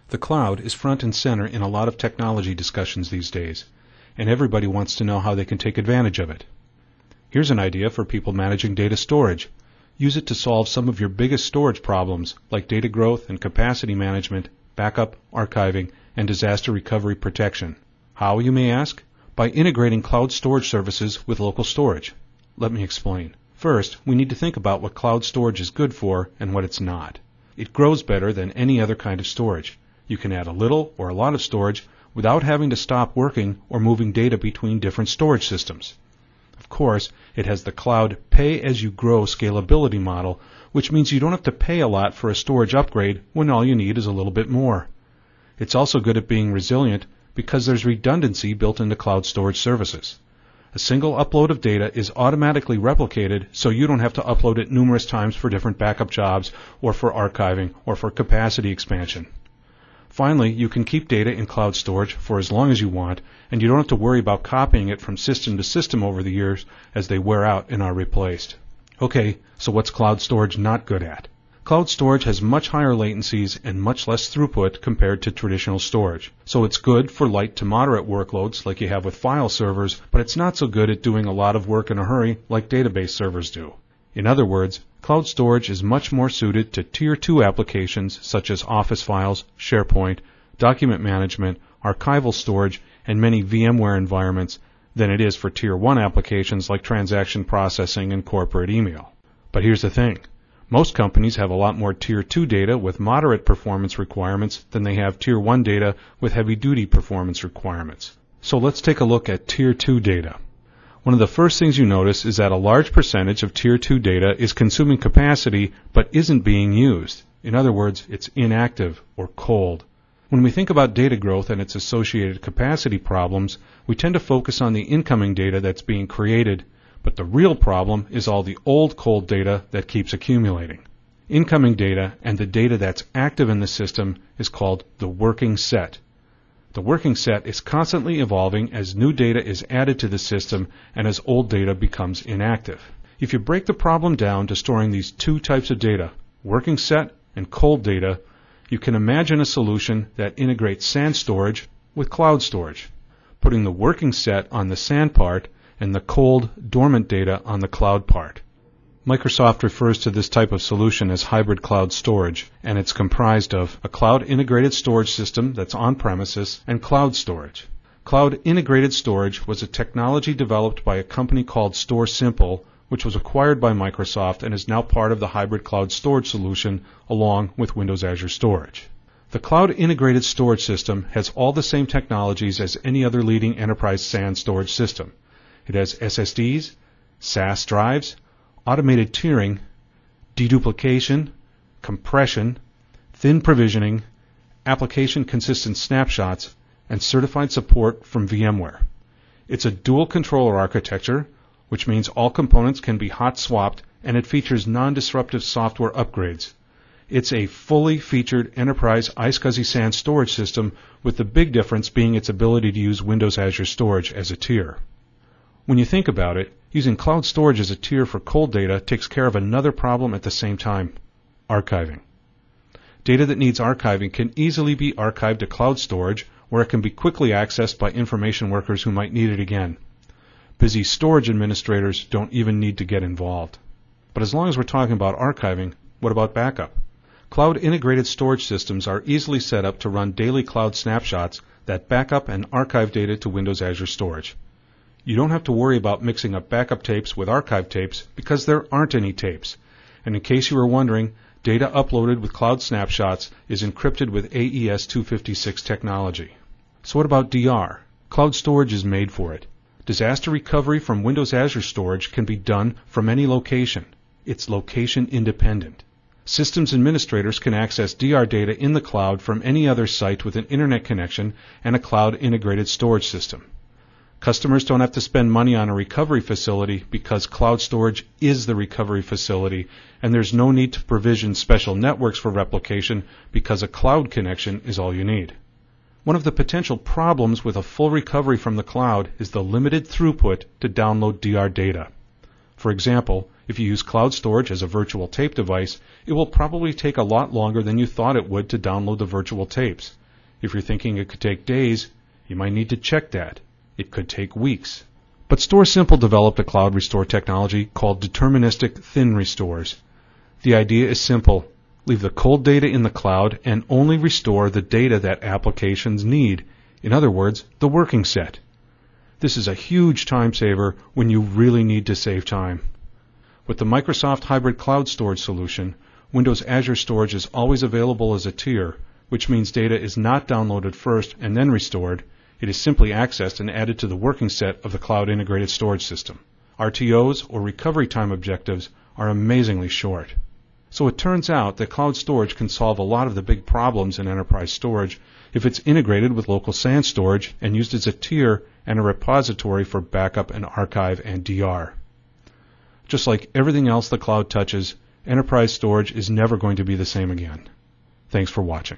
The cloud is front and center in a lot of technology discussions these days, and everybody wants to know how they can take advantage of it. Here's an idea for people managing data storage. Use it to solve some of your biggest storage problems, like data growth and capacity management, backup, archiving, and disaster recovery protection. How, you may ask? By integrating cloud storage services with local storage. Let me explain. First, we need to think about what cloud storage is good for and what it's not. It grows better than any other kind of storage. You can add a little or a lot of storage without having to stop working or moving data between different storage systems. Of course, it has the cloud pay-as-you-grow scalability model, which means you don't have to pay a lot for a storage upgrade when all you need is a little bit more. It's also good at being resilient because there's redundancy built into cloud storage services. A single upload of data is automatically replicated, so you don't have to upload it numerous times for different backup jobs or for archiving or for capacity expansion. Finally, you can keep data in cloud storage for as long as you want, and you don't have to worry about copying it from system to system over the years as they wear out and are replaced. Okay, so what's cloud storage not good at? Cloud storage has much higher latencies and much less throughput compared to traditional storage. So it's good for light to moderate workloads like you have with file servers, but it's not so good at doing a lot of work in a hurry like database servers do. In other words, cloud storage is much more suited to Tier 2 applications such as Office files, SharePoint, document management, archival storage, and many VMware environments than it is for Tier 1 applications like transaction processing and corporate email. But here's the thing. Most companies have a lot more Tier 2 data with moderate performance requirements than they have Tier 1 data with heavy-duty performance requirements. So let's take a look at Tier 2 data. One of the first things you notice is that a large percentage of Tier 2 data is consuming capacity but isn't being used. In other words, it's inactive or cold. When we think about data growth and its associated capacity problems, we tend to focus on the incoming data that's being created, but the real problem is all the old cold data that keeps accumulating. Incoming data and the data that's active in the system is called the working set. The working set is constantly evolving as new data is added to the system and as old data becomes inactive. If you break the problem down to storing these two types of data, working set and cold data, you can imagine a solution that integrates SAN storage with cloud storage, putting the working set on the SAN part and the cold, dormant data on the cloud part. Microsoft refers to this type of solution as hybrid cloud storage, and it's comprised of a cloud integrated storage system that's on-premises and cloud storage. Cloud integrated storage was a technology developed by a company called StorSimple, which was acquired by Microsoft and is now part of the hybrid cloud storage solution along with Windows Azure Storage. The cloud integrated storage system has all the same technologies as any other leading enterprise SAN storage system. It has SSDs, SAS drives, automated tiering, deduplication, compression, thin provisioning, application consistent snapshots, and certified support from VMware. It's a dual controller architecture, which means all components can be hot swapped, and it features non-disruptive software upgrades. It's a fully featured enterprise iSCSI SAN storage system, with the big difference being its ability to use Windows Azure Storage as a tier. When you think about it, using cloud storage as a tier for cold data takes care of another problem at the same time: archiving. Data that needs archiving can easily be archived to cloud storage, where it can be quickly accessed by information workers who might need it again. Busy storage administrators don't even need to get involved. But as long as we're talking about archiving, what about backup? Cloud integrated storage systems are easily set up to run daily cloud snapshots that back up and archive data to Windows Azure Storage. You don't have to worry about mixing up backup tapes with archive tapes because there aren't any tapes. And in case you were wondering, data uploaded with cloud snapshots is encrypted with AES 256 technology. So what about DR? Cloud storage is made for it. Disaster recovery from Windows Azure Storage can be done from any location. It's location independent. Systems administrators can access DR data in the cloud from any other site with an internet connection and a cloud integrated storage system. Customers don't have to spend money on a recovery facility because cloud storage is the recovery facility, and there's no need to provision special networks for replication because a cloud connection is all you need. One of the potential problems with a full recovery from the cloud is the limited throughput to download DR data. For example, if you use cloud storage as a virtual tape device, it will probably take a lot longer than you thought it would to download the virtual tapes. If you're thinking it could take days, you might need to check that. It could take weeks. But StorSimple developed a cloud restore technology called deterministic thin restores. The idea is simple. Leave the cold data in the cloud and only restore the data that applications need. In other words, the working set. This is a huge time saver when you really need to save time. With the Microsoft Hybrid Cloud Storage solution, Windows Azure Storage is always available as a tier, which means data is not downloaded first and then restored. It is simply accessed and added to the working set of the cloud integrated storage system. RTOs, or recovery time objectives, are amazingly short. So it turns out that cloud storage can solve a lot of the big problems in enterprise storage if it's integrated with local SAN storage and used as a tier and a repository for backup and archive and DR. Just like everything else the cloud touches, enterprise storage is never going to be the same again. Thanks for watching.